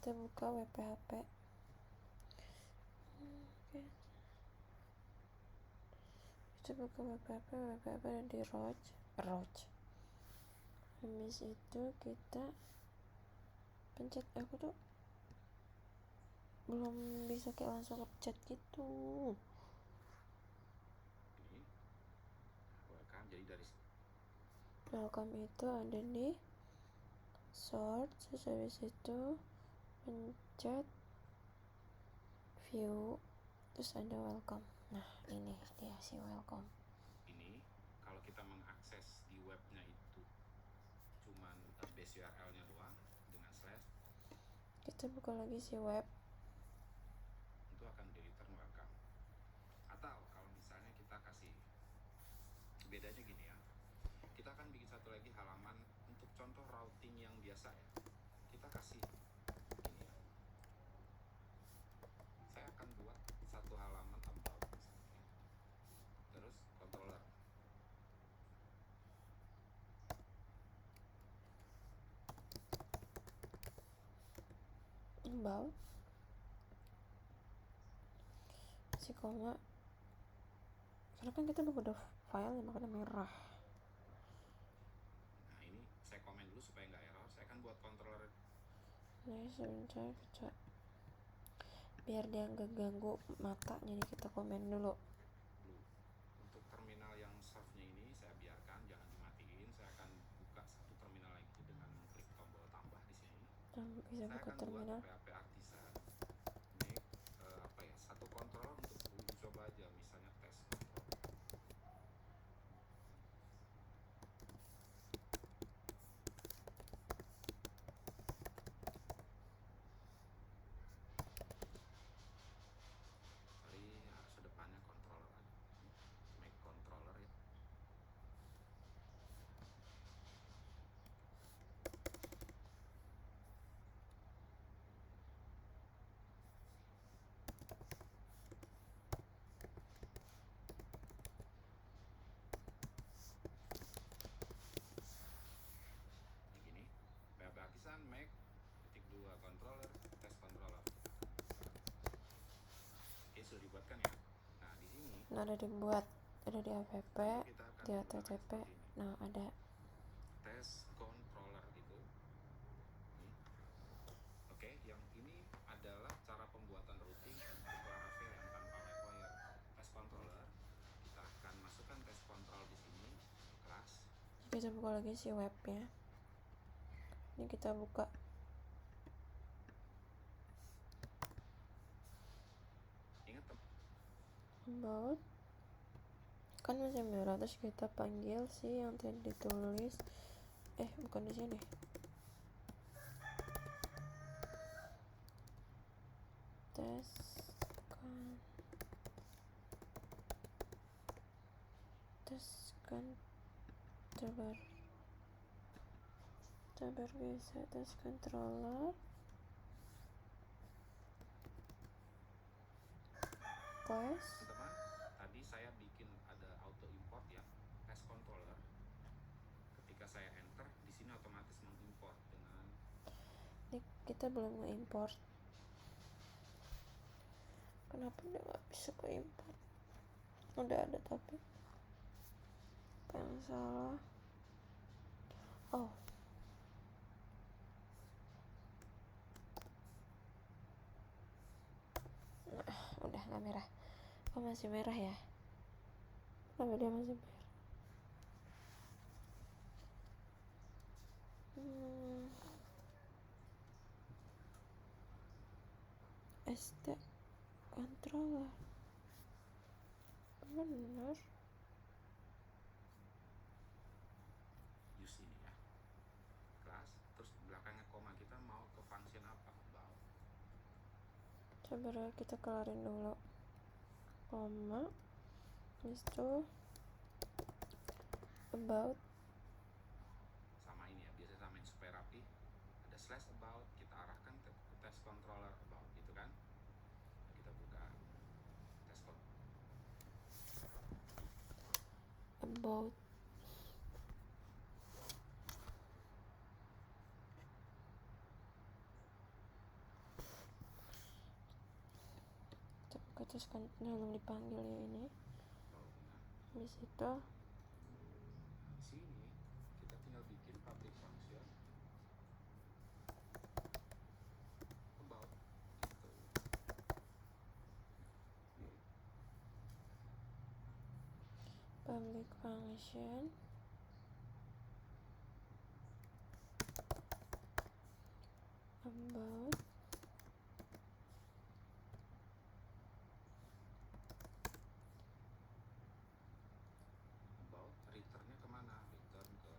kita buka web PHP. Oke. Kita buka web PHP ada di Roach. Habis itu kita pencet, aku tuh belum bisa kayak langsung ke chat gitu. Ini welcome, jadi dari Welcome itu ada di search, terus habis itu pencet view, terus ada welcome. Nah ini dia si welcome. ini. Kalau kita mengakses di webnya itu cuman base URL-nya doang dengan slash, Kita buka lagi si web. itu akan di return welcome. Atau kalau misalnya kita kasih, bedanya gini ya, kita akan bikin satu lagi halaman untuk contoh routing yang biasa ya. Kita kasih ini ya, saya akan buat satu halaman about misalnya. Terus controller, About si koma, karena kan kita udah file makanya merah. nah ini saya komen dulu supaya nggak error. Saya akan buat controller. Nah sebentar kita, biar dia nggak ganggu mata, jadi kita komen dulu. Untuk terminal yang serve-nya ini saya biarkan, jangan dimatiin. Saya akan buka satu terminal lagi dengan klik tombol tambah di sini. Bisa Saya buka akan terminal. buat PHP Artisan make satu controller untuk uji coba aja, misalnya test control. Sorry, harus depannya controller, make controller ya. Begini, PHP Artisan make -2 controller test controller. Oke, sudah dibuatkan ya. Nah di sini Ada dibuat, ada di app, kita akan di menggunakan http. seperti ini, Nah ada test controller gitu. Oke, yang ini adalah cara pembuatan routing untuk Laravel yang tanpa MapWire. Test controller, kita akan masukkan test control di sini, kelas. kita buka lagi si webnya. Ini kita buka. Ingat About kan masih merah, terus kita panggil si yang tadi ditulis, bukan di sini. Sabar bisa test controller class. teman-teman, tadi saya bikin ada auto import ya, test controller. Ketika saya enter, di sini otomatis mengimport dengan. Ini kita belum nge-import. Kenapa dia nggak bisa ke-import? Udah ada tapi apa yang salah? Oh, udah nggak merah. Oh masih merah ya? Kenapa dia masih merah? ST controller bener. Use ini ya, kelas. Terus belakangnya koma, kita mau ke function apa? About. Sabar kita kelarin dulu. Koma, itu about. Sama ini ya, biasanya samain supaya rapi. Ada slash about, kita arahkan ke test controller about gitu kan. Kita buka test controller About. terus kan belum dipanggil ya ini. Habis itu di sini kita tinggal bikin public function about gitu. public function about About returnnya kemana? Return ke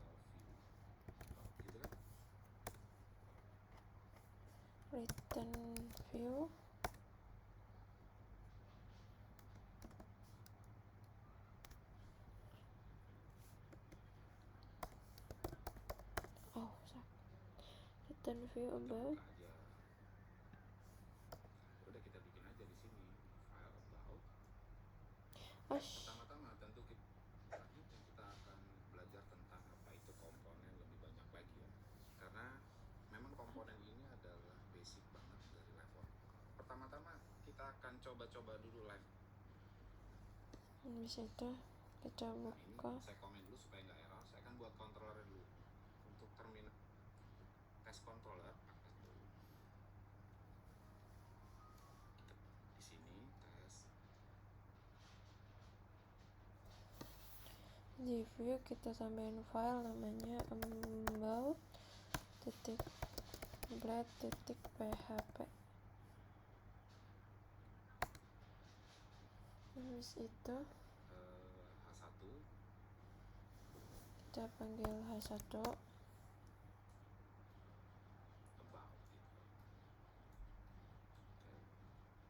view gitu kan? return view return view about Aja. Udah kita bikin aja di sini file about. Pertama-tama tentu kita akan belajar tentang apa itu komponen lebih banyak lagi ya. Karena memang komponen ini adalah basic banget dari level. Pertama-tama kita akan coba-coba dulu live. Habis itu kita Nah, buka. ini saya komen dulu supaya nggak error. Saya akan buat controller dulu. Untuk terminal test controller akses dulu. Di sini tes. Di view kita tambahin file namanya about .blade.php. Habis itu H1 kita panggil H1 about gitu. Oke.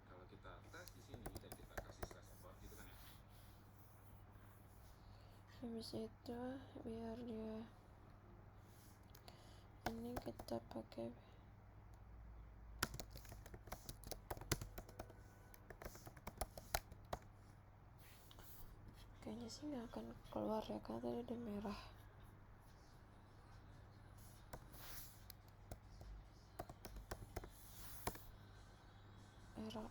Kalau kita tes di sini dan kita kasih slash about gitu kan ya. habis itu biar dia ini kita pakai kayaknya sih nggak akan keluar ya karena tadi udah merah. Error.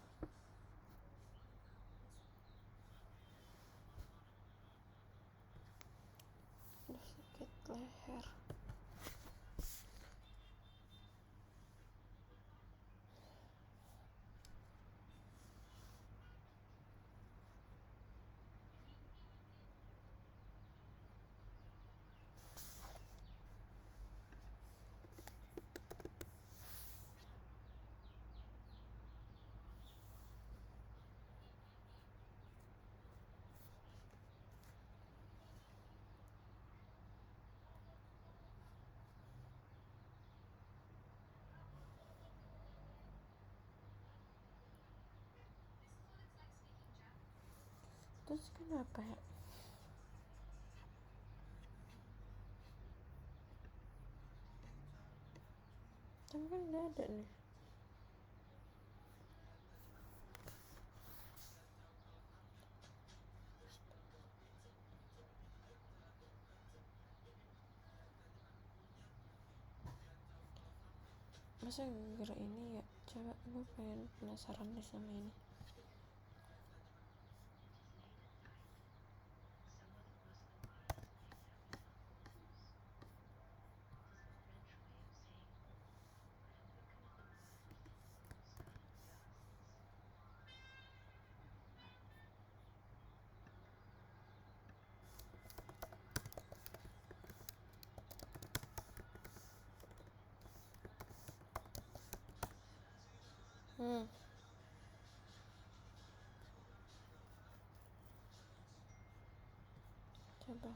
Aduh, sakit leher. Terus kenapa ya? Tapi kan udah ada nih. Masa gara ini ya? Coba gue pengen penasaran deh sama ini. Coba.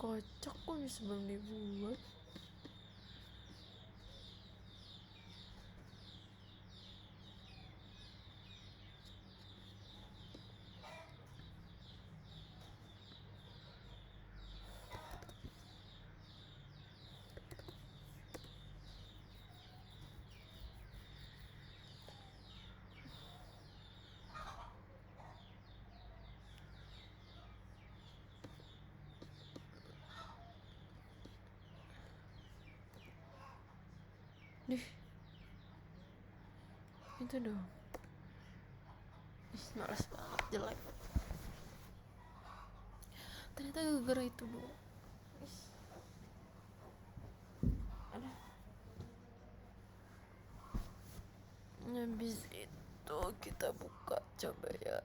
kocak kok bisa belum dibuat. Dih, itu dong. Ih, males banget, jelek. Ternyata gara-gara itu dong. Ada. Habis itu kita buka coba ya.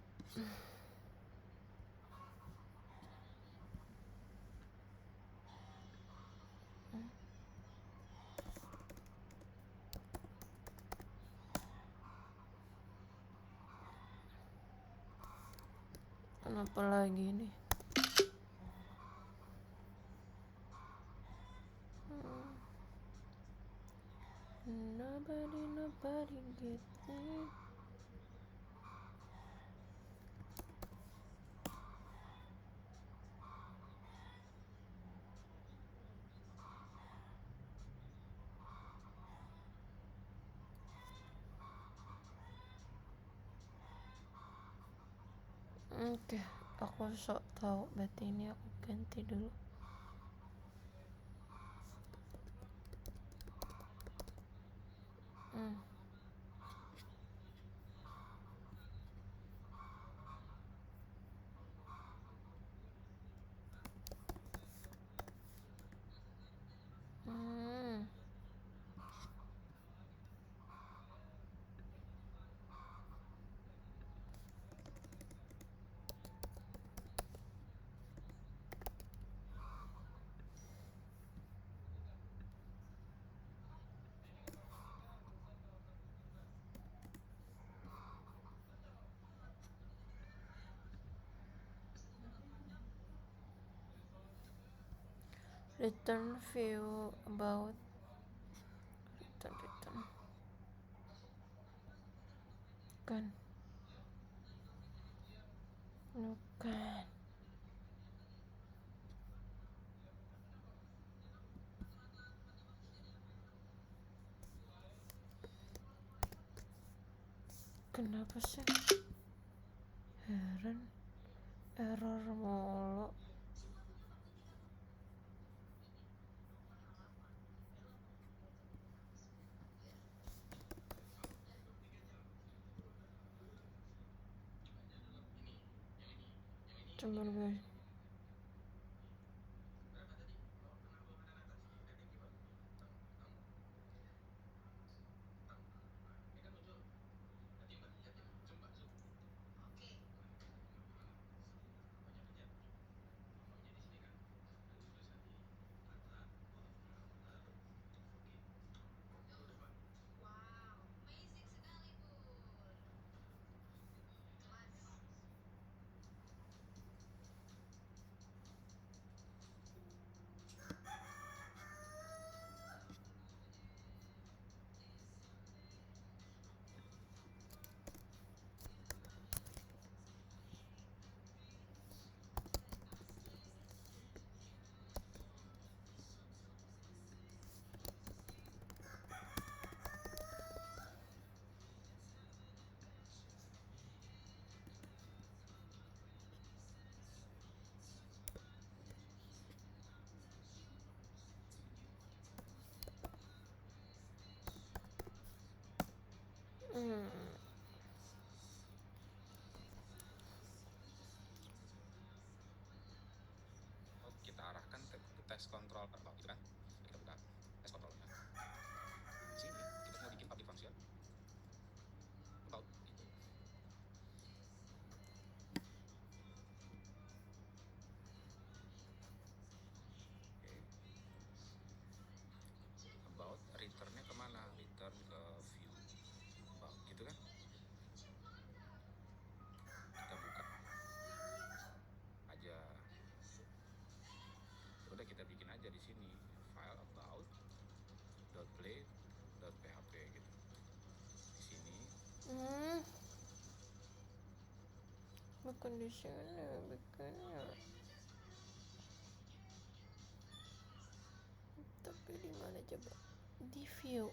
Kenapa lagi nih? Nobody get me. Oke, aku sok tahu, berarti ini aku ganti dulu. Return view about return kan bukan kenapa sih heran error mulu. Coba guys, Kita arahkan ke test control gitu kan. Kita buka test controlnya. Di sini kita mau bikin public function about itu. About returnnya kemana? Return ke view about gitu kan. Kita buka aja. Bukan di sini bikinnya. Tapi di mana coba? Di view.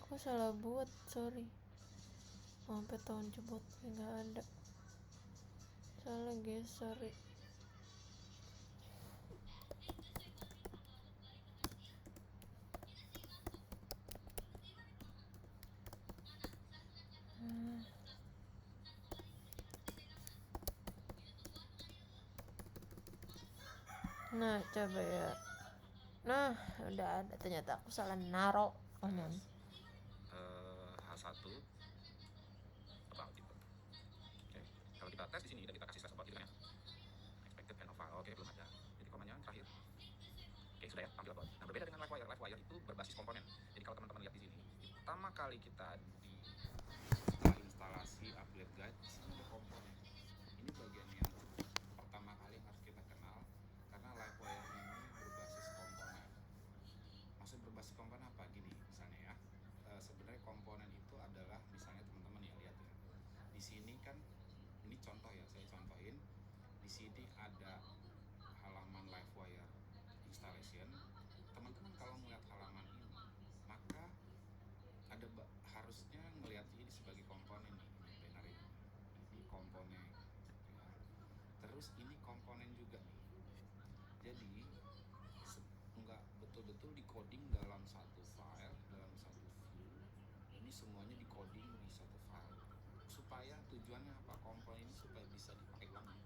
Aku salah buat, sorry. Sampai tahun jebot nggak ada. Salah guys, sorry. Nah, coba ya. Nah, udah ada. Ternyata aku salah naro. H1 about gitu. Oke. Kalau kita tes di sini dan kita kasih slash about gitu kan ya. Expected end of file. Oke, belum ada. Jadi komanya terakhir. Oke, sudah ya, tampil about. Nah, berbeda dengan Livewire. Livewire itu berbasis komponen. Jadi kalau teman-teman lihat di sini, pertama kali kita di instalasi upgrade guide, di sini ada komponen. Ini bagian yang pertama kali yang harus kita kenal karena Livewire ini berbasis komponen. Maksud berbasis komponen apa? Gini, misalnya ya. Sebenarnya komponen itu adalah misalnya teman-teman ya lihat ya. Di sini kan ini contoh ya, saya contohin. Di sini ada halaman Livewire installation. Teman-teman kalau melihat halaman ini, maka ada harusnya melihat ini sebagai komponen nih, benar ini. Ini komponen. Ya. Terus ini komponen juga nih. Jadi nggak betul-betul di-coding dalam satu file, dalam satu view. Ini semuanya di-coding di satu file. Supaya tujuannya apa? Komponen ini supaya bisa dipakai ulang di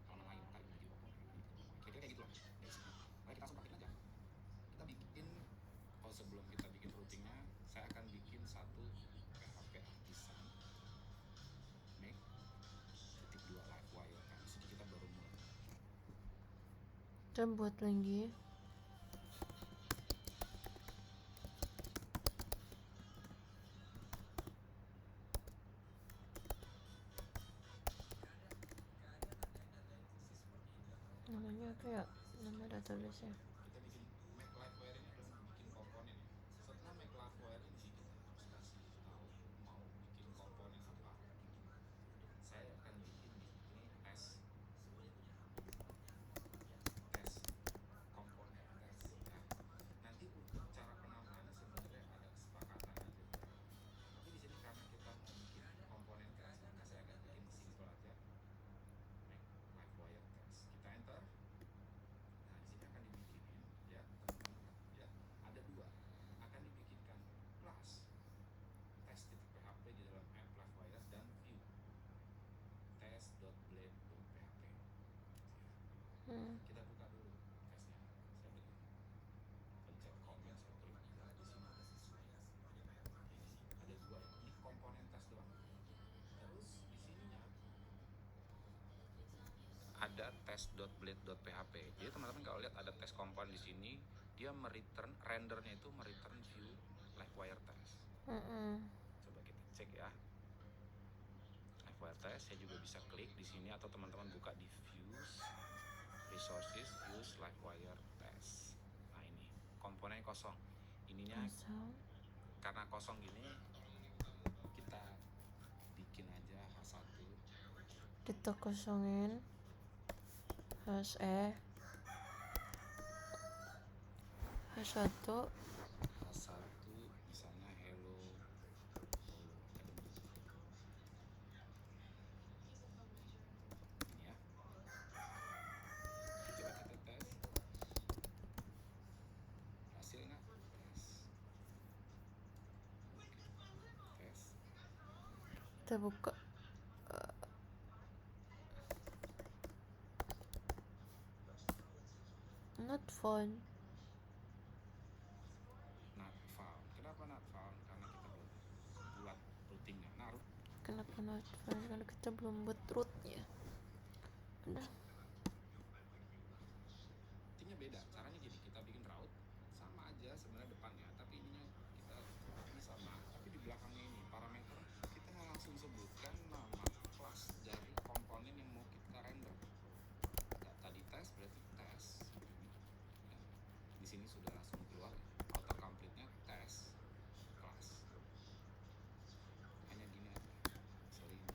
halaman lain, kayak menjadi komponen. Kira-kira kayak gitu lah. Mari kita langsung praktik aja. Kita bikin, sebelum kita bikin routingnya, saya akan bikin satu PHP artisan make .2 Livewire kan. Di sini kita baru mulai. Kita buat lagi. Namanya apa ya? Nama database-nya. Kita bikin make Livewire ini adalah bikin komponen ya. Setelah make Livewire ini kita harus kasih tahu mau bikin komponen apa. Saya akan bikin ini tes komponen tes ya. Nanti untuk cara penampilannya sebenarnya ada kesepakatan aja. Tapi di sini karena kita mau bikin komponen tes, maka saya akan bikin simple aja. Make Livewire tes. Kita enter. Nah, di sini akan dibikinin ya, teman-teman ya. Ada dua. Akan dibikinkan plus test.php di dalam app Livewire dan view test.blade.php. Kita buka dulu tesnya. Saya begini. Pencet comment, saya klik di sini. Ada dua. Ini komponen tes doang. Terus di sininya ada test.blade.php. Jadi teman-teman kalau lihat ada test komponen di sini, dia mereturn rendernya itu mereturn view Livewire test. Coba kita cek ya. Livewire test, saya juga bisa klik di sini atau teman-teman buka di views, resources, views Livewire test. Nah ini komponennya kosong. Ininya Kosong. karena kosong gini, kita bikin aja H1. Kita kosongin. H1 H1 misalnya hello academy. Ini ya. Coba kita tes. Hasil nggak? Tes. kita buka. Not found. Not found. Kenapa not found? Karena kita belum buat routingnya. Nah, Kenapa not found? Karena kita belum buat rootnya. Udah. routingnya beda. Caranya gini, kita bikin route sama aja sebenarnya depannya, tapi ininya kita ini sama. Tapi di belakangnya ini parameter kita nggak langsung sebutkan nama kelas dari komponen yang mau kita render. Nah, tadi tes berarti tes. Di sini sudah langsung keluar auto complete-nya tes kelas. Hanya gini aja. Sorry ini.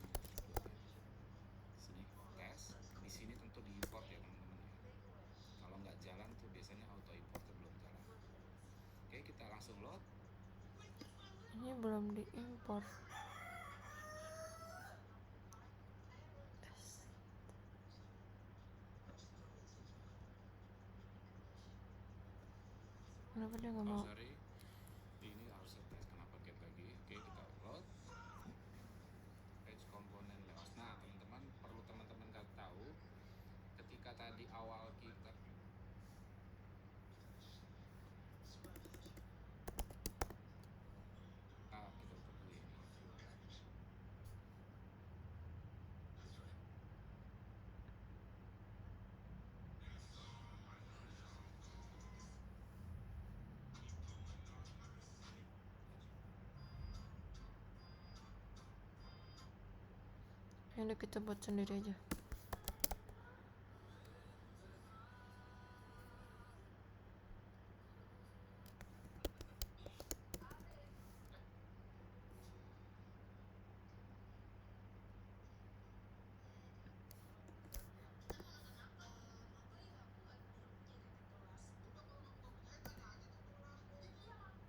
langsung load. Ini belum diimpor. Kenapa dia nggak mau? Sorry, ini harus tes. Kenapa get lagi? Oke, kita load page komponen layout. Nah, teman-teman, perlu teman-teman tahu ketika tadi awal kita kita tutup dulu ini. Ini kita buat sendiri aja.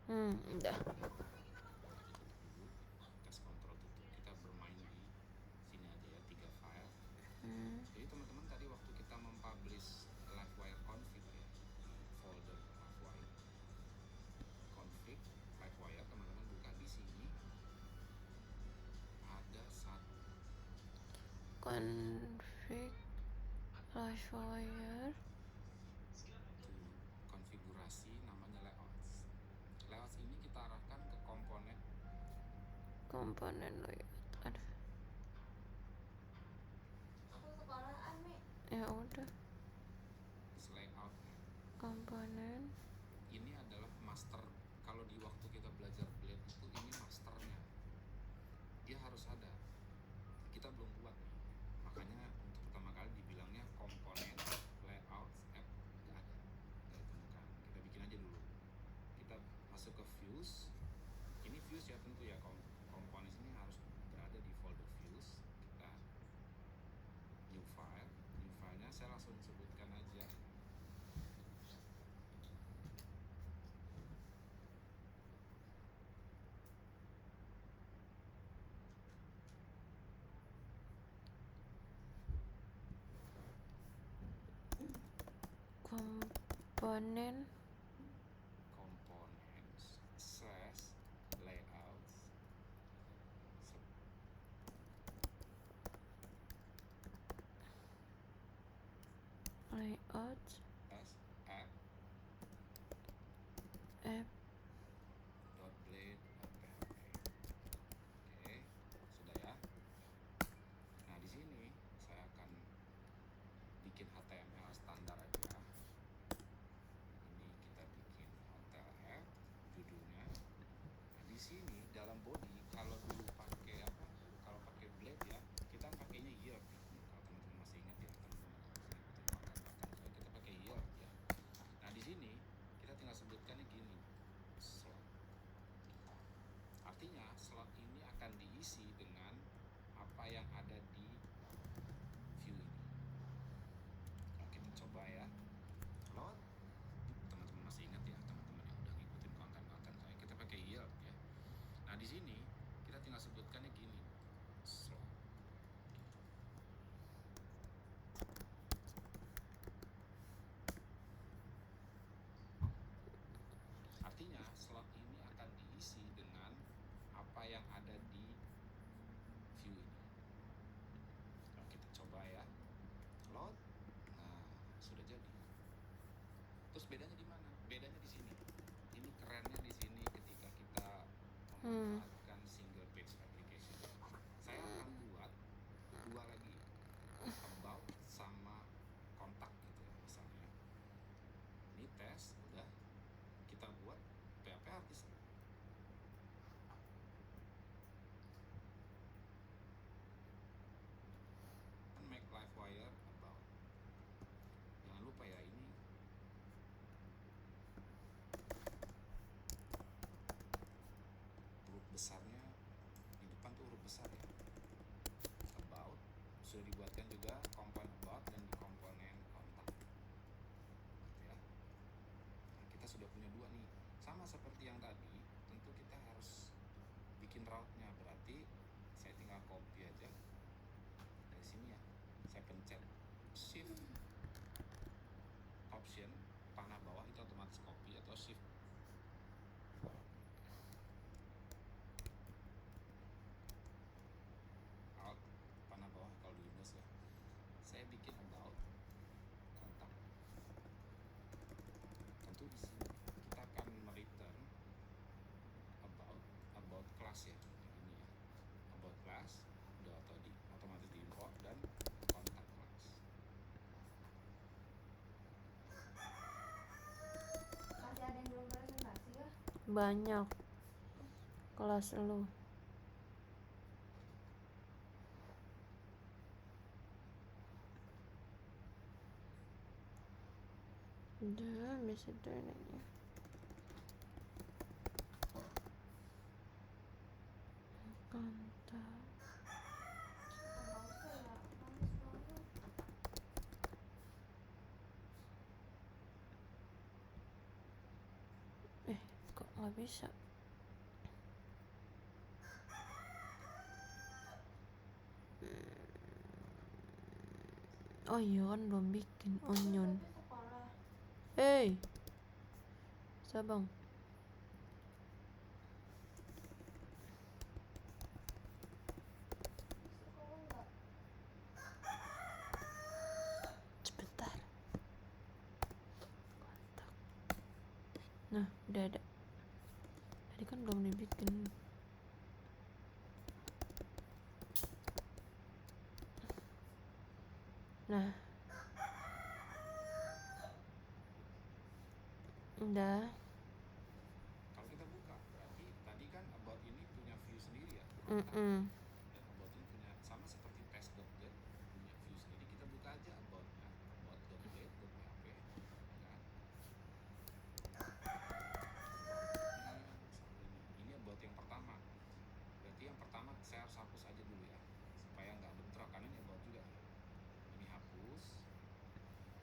Udah. Tes kontrol tutup. Kita bermain di sini aja ya, 3 file. Jadi teman-teman tadi waktu kita mempublish Livewire config ya, folder Livewire config Livewire, teman-teman buka di sini ada satu Config Livewire, konfigurasi namanya layouts. Layouts ini kita arahkan ke komponen layout. Ada. Ya udah. layout. Komponen. Ini adalah master. Kalau di waktu kita belajar Blade itu ini masternya. Dia harus ada. Kita belum buat nih. Makanya untuk pertama kali dibilangnya komponen layout app nggak ada, nggak ditemukan. Kita bikin aja dulu. Kita masuk ke views. Ini views ya, tentu ya komponen ini harus berada di folder views. Kita new file. New filenya saya langsung sebutkan aja. Komponen slash layouts layout app .blade.php. Oke, sudah ya. Nah, di sini saya akan bikin HTML standar aja. Ini kita bikin hotel app judulnya. Nah, di sini dalam body kalau dulu pakai apa? Kalau pakai Blade ya, kita pakainya year. Kalau teman-teman masih ingat ya, teman-teman kita pakai year ya. Nah, di sini kita tinggal sebutkannya gini. Slot. Artinya slot ini akan diisi dengan apa yang ada di view ini. Nah, kita coba ya. Load. Teman-teman masih ingat ya, teman-teman yang udah ngikutin konten-konten saya. Kita pakai yield ya. Nah, di sini kita tinggal sebutkannya gini. Slot. Artinya slot ini akan diisi dengan apa yang ada di view ini. Nah, kita coba ya. Load. Nah, sudah jadi. Terus bedanya di mana? Bedanya di sini. Ini kerennya di sini ketika kita memanfaatkan single page application. Saya akan buat dua lagi, about sama kontak gitu ya misalnya. Ini tes udah kita buat PHP artisan. Make Livewire about. Jangan lupa ya, ini huruf besar pencet shift option panah bawah itu otomatis copy, atau shift alt panah bawah kalau di Windows ya. Saya bikin about kontak. Tentu di sini kita akan return about class ya, ini ya, about class udah otomatis diimport, dan kontak class. Masih ada yang belum presentasi kah? Banyak kelas lu. Udah bisa trainingnya. Kontak. Kampus kayak kampus banget. Kok nggak bisa? Oh iya kan belum bikin onion. Tapi sekolah. Hey, Sabang. Sekolah enggak? Sebentar. Kontak. Nah, udah ada. Tadi kan belum dibikin. Nah, udah. Kalau kita buka, berarti tadi kan about ini punya view sendiri ya, Mm-mm. dan about ini punya sama seperti test.get punya view sendiri. Kita buka aja about-nya, about.get.php ya kan. Ini about yang pertama. Berarti yang pertama saya harus hapus aja dulu ya, supaya nggak bentrok, karena ini about juga. Ini hapus,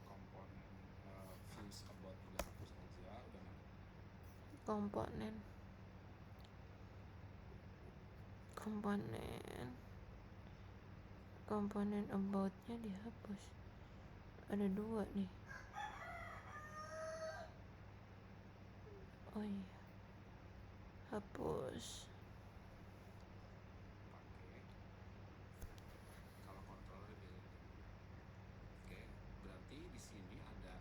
komponen views about juga hapus aja, udah nggak. Komponen about-nya dihapus. Ada 2 nih. Oh iya, hapus. Pakai kalau controller beda. Oke, berarti di sini ada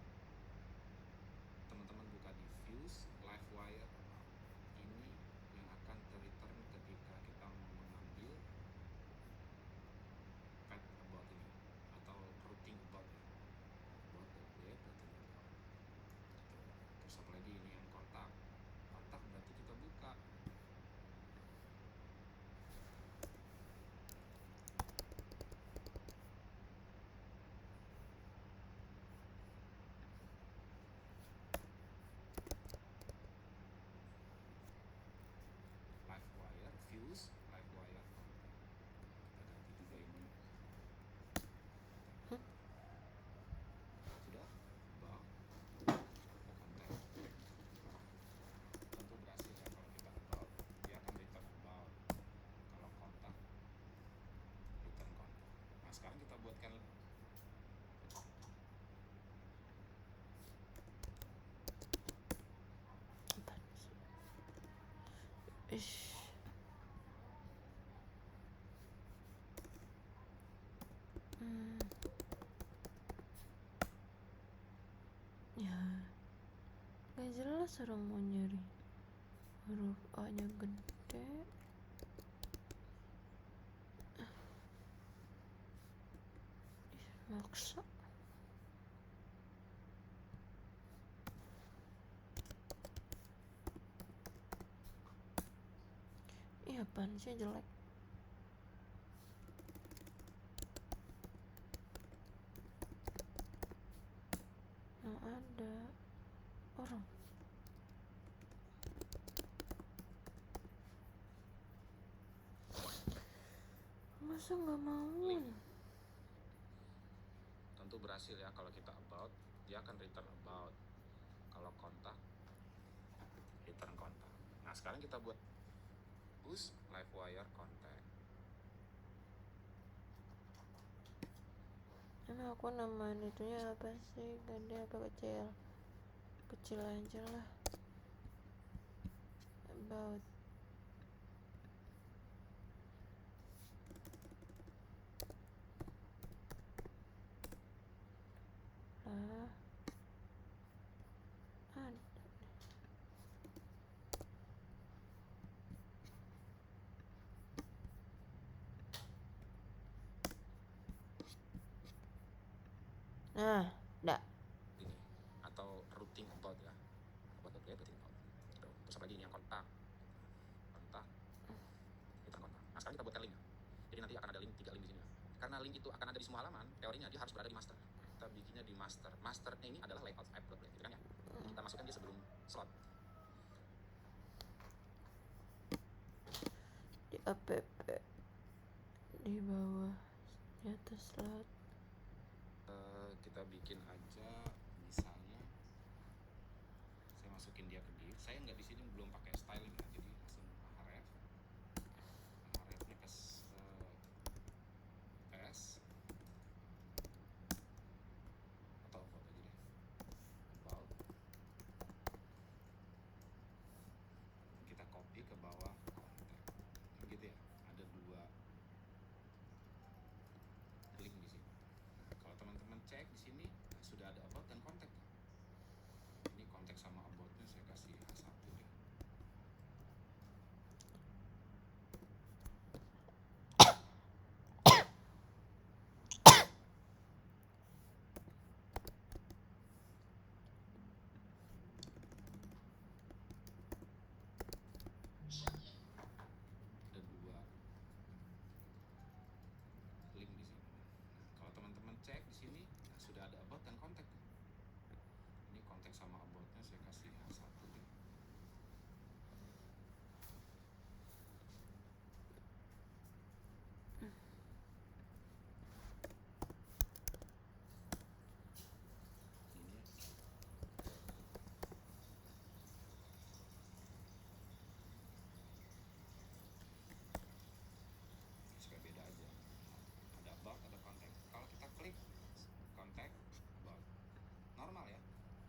teman-teman buka di views livewire, ini yang akan ter-return ketika kita mengambil path about ini atau routing about ya, about.get routing about. Terus apa lagi, ini yang kontak berarti kita buka livewire views livewire kontak. Kita ganti juga ini. Sudah about kontak. Tentu berhasil ya, kalau kita about dia akan return about, kalau kontak return kontak. Nah sekarang kita buatkan Ish. Ya, gak jelas orang mau nyari. Huruf A nya gede. Maksa. Iya, apaan sih jelek. Nggak ada orang. Masa nggak mau? link. Tentu berhasil ya, kalau kita about dia akan return about, kalau kontak return kontak. Nah sekarang kita buat boost livewire contact. Aku namain itunya apa sih, gede apa kecil? Kecil aja lah. About. Lah, ada. Nah, dah. Ini atau routing about ya, about routing about. Terus apa lagi ini yang kontak kita kontak. Nah sekarang kita buatkan link ya. Jadi nanti akan ada link 3 link di sini ya. Karena link itu akan ada di semua halaman, teorinya dia harus berada di master. Kita bikinnya di master. Masternya ini adalah layout app gitu kan ya. Kita masukkan dia sebelum slot. Di app di bawah, di atas slot. Kita bikin aja misalnya saya masukin dia ke div. Saya nggak di sini belum pakai styling ya, jadi langsung hrefnya s atau about aja deh, about. Kita copy ke bawah kontak gitu ya, ada 2 link di sini. Kalau teman-teman cek di sini sudah ada about dan kontak. Ini kontak sama aboutnya saya kasih H1 deh. Ada 2 link di sini. Kalau teman-teman cek di sini sudah ada about dan kontak. Ini kontak sama aboutnya saya kasih H1 deh. Ini supaya beda aja. Ada about, ada kontak. Kalau kita klik kontak, about. Normal ya.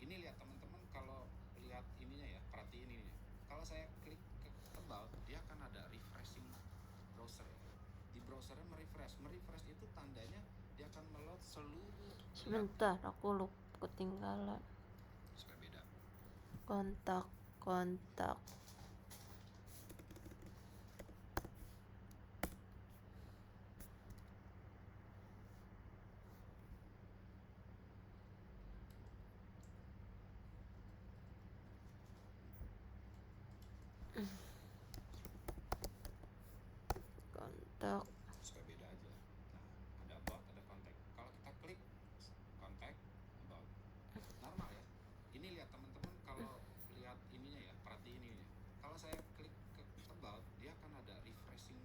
Ini lihat teman-teman, kalau lihat ininya ya, perhatiin ininya. Kalau saya klik ke about, dia akan ada refreshing browser ya. Di browsernya merefresh itu tandanya dia akan meload seluruh. Sebentar, aku lupa, ketinggalan. Supaya beda. Kontak. Kontak. Supaya beda aja. Nah, ada about, ada kontak. Kalau kita klik kontak, about. Normal ya. Ini lihat teman-teman, kalau lihat ininya ya, perhatiin ininya. Kalau saya klik ke about, dia akan ada refreshing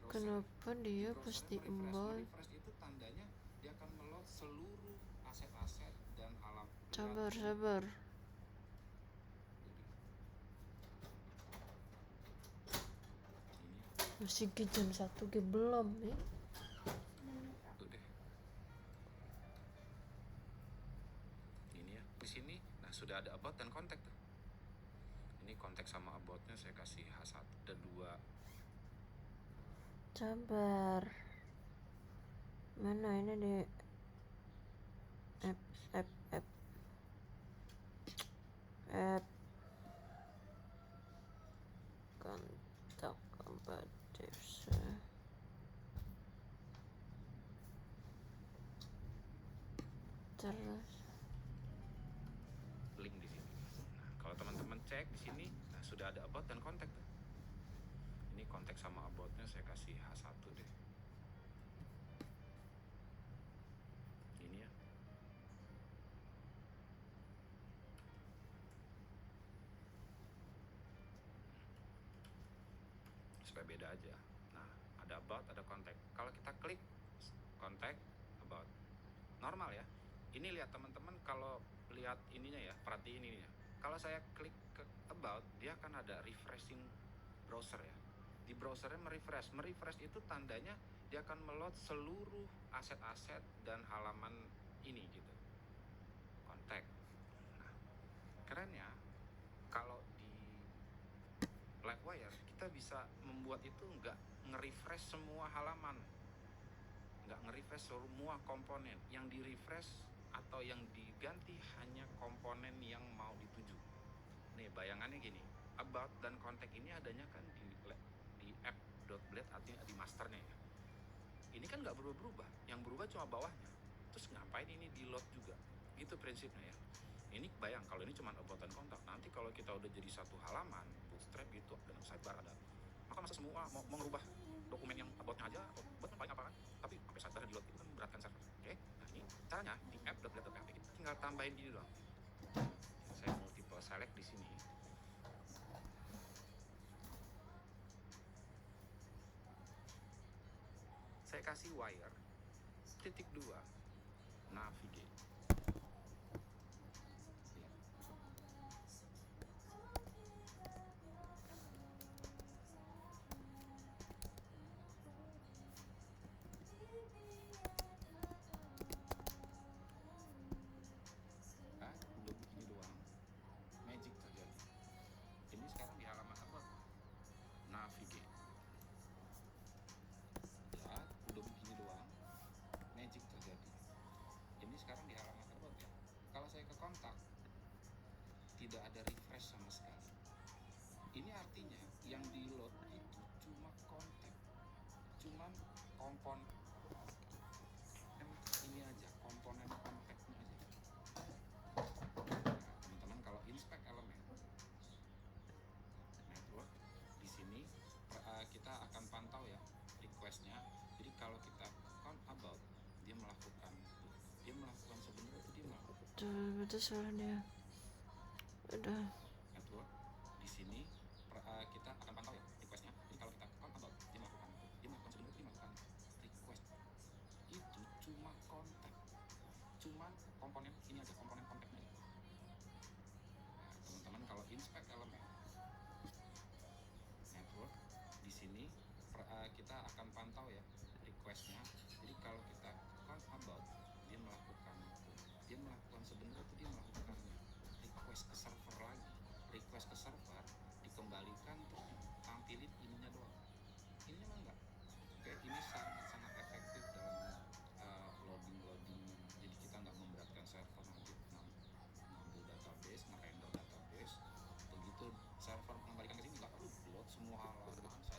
browser. Kenapa dia Browsernya pasti merefresh. embal? Merefresh itu tandanya dia akan meload seluruh aset-aset dan alam. Sabar. Ini Masih ke jam 1 ke belum nih. tuh deh. Ini ya. Di sini nah sudah ada about dan kontak tuh. Ini kontak sama aboutnya saya kasih H1. Ada 2. Sabar. Mana ini di app. Kontak about this. Terus Link di sini. Nah, kalau teman-teman cek di sini, nah sudah ada about dan kontak tuh. Ini kontak sama aboutnya saya kasih H1 deh. Ini ya. Supaya beda aja. Nah, ada about, ada kontak. Kalau kita klik kontak, about. Normal ya. Ini lihat teman-teman, kalau lihat ininya ya, perhatiin ininya. Kalau saya klik ke about, dia akan ada refreshing browser ya. Di browsernya merefresh itu tandanya dia dia akan meload seluruh aset-aset dan halaman ini gitu, kontak. Nah, kerennya kalau di Livewire kita bisa membuat itu nggak nge-refresh semua halaman, nggak nge-refresh semua komponen. Yang di-refresh atau yang diganti hanya komponen yang mau dituju. Nih bayangannya gini, about dan contact ini adanya kan di app.blade, artinya di masternya ya. Ini kan nggak berubah-berubah, yang berubah cuma bawahnya. Terus ngapain ini di load juga? Gitu prinsipnya ya. Ini bayang kalau ini cuma about dan kontak, nanti kalau kita udah jadi satu halaman bootstrap gitu dan sidebar ada, maka masa semua mau mengubah dokumen yang aboutnya aja, aboutnya paling apa kan, tapi sampai sidebar di load itu kan beratkan server. Oke, nah ini caranya di app.blade.php kita tinggal tambahin ini doang. Saya multiple select di sini. Saya kasih wire titik 2 navigate. Udah begini doang, magic terjadi. Ini sekarang di halaman about, navigate. Ya, udah begini doang, magic terjadi. Ini sekarang di halaman about ya. Kalau saya ke kontak, tidak ada refresh sama sekali. Ini artinya yang di load itu cuma kontak, cuman komponen ini aja, komponen kontaknya aja. Nah, teman-teman kalau inspect elemen network di sini kita akan pantau ya requestnya. Jadi kalau kita count about, dia melakukan sebenarnya itu dia melakukan Itu salah dia. Udah. network di sini kita akan pantau ya requestnya. Jadi kalau kita count about, dia melakukan sebenarnya dia melakukan request itu cuma kontak, cuman komponen ini aja, komponen kontaknya aja. Nah, teman-teman kalau inspect elemen network di sini kita akan pantau ya requestnya. Jadi kalau kita count about, dia melakukan sebenarnya itu dia melakukan request ke server lagi, request ke server dikembalikan terus ditampilin ininya doang. Ini mah enggak,